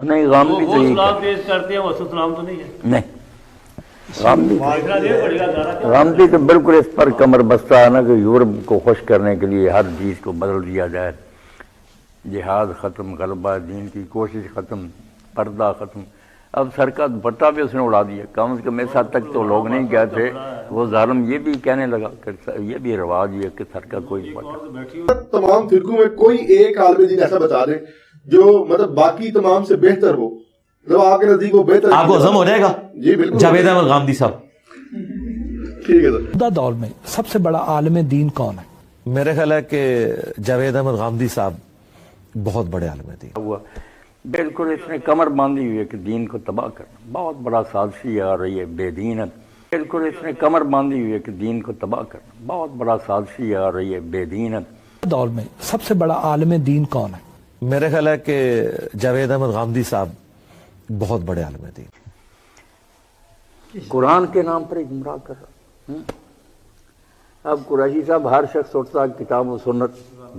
نہیں غم بھی تو سلام پیش کرتے ہیں، وہ سلام تو نہیں ہے. نہیں غم بھی تو بالکل اس پر کمر بستہ ہے نا کہ یورپ کو خوش کرنے کے لیے ہر چیز کو بدل دیا جائے. جہاد ختم، غلبہ دین کی کوشش ختم، پردہ ختم. اب سر کا دوپٹہ بھی اس نے اڑا دیا. کم از کم اس حد تک تو لوگ نہیں کہتے. وہ ظالم یہ بھی کہنے لگا کہ یہ بھی رواج ہے کہ سر کا کوئی دوپٹہ. تمام فرقوں میں کوئی ایک عالم دین ایسا بتا دیں جو مطلب باقی تمام سے بہتر ہو، جو آپ کے نزدیک وہ بہتر. آپ کو عزم ہو جائے گا. جی بالکل. جاوید احمد غامدی صاحب. ٹھیک ہے سر. دور میں سب سے بڑا عالم دین کون ہے؟ میرے خیال ہے کہ جاوید احمد غامدی صاحب بہت بڑے عالم دین. ہوا بالکل اس نے کمر باندھی ہوئی ہے کہ دین کو تباہ کرنا. بہت بڑا سازشی آ رہی ہے بے دینت. بالکل اس نے کمر باندھی ہوئی ہے کہ دین کو تباہ کرنا. بہت بڑا سازشی آ رہی ہے بے دینت. دور میں سب سے بڑا عالم دین کون ہے؟ میرے خیال ہے کہ جاوید احمد غامدی صاحب بہت بڑے عالم دین. قرآن کے نام پر گمراہ کر رہا. اب قریشی صاحب ہر شخص اٹھتا کتاب و سنت،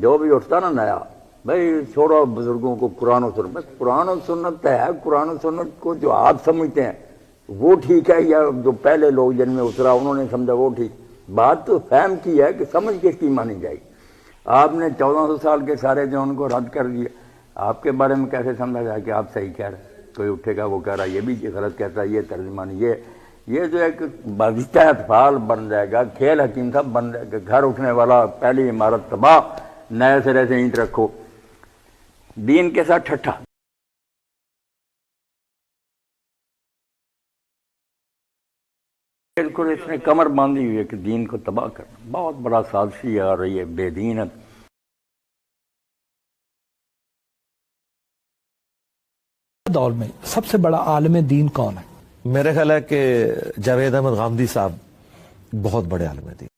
جو بھی اٹھتا نا نیا، بھائی چھوڑو بزرگوں کو، قرآن و سنت. بس قرآن و سنت ہے. قرآن و سنت کو جو آپ سمجھتے ہیں وہ ٹھیک ہے، یا جو پہلے لوگ جن میں اترا انہوں نے سمجھا وہ ٹھیک. بات تو فہم کی ہے کہ سمجھ کس کی مانی جائے گی. آپ نے 1400 سال کے سارے جو ان کو رد کر دیا. آپ کے بارے میں کیسے سمجھا جائے کہ آپ صحیح کہہ رہے ہیں؟ کوئی اٹھے گا وہ کہہ رہا ہے یہ بھی غلط کہتا ہے، یہ ترجمانی. یہ جو ایک باغیچہ اطفال بن جائے گا، کھیل حکیم صاحب بن جائے گا. گھر اٹھنے والا پہلی عمارت تباہ، نئے سرے سے اینٹ رکھو. دین کے ساتھ ٹھٹھا. بالکل اس نے کمر باندھی ہوئی ہے کہ دین کو تباہ کرنا. بہت بڑا سازشی آ رہی ہے بے دینت. دور میں سب سے بڑا عالم دین کون ہے؟ میرے خیال ہے کہ جاوید احمد غامدی صاحب بہت بڑے عالم دین.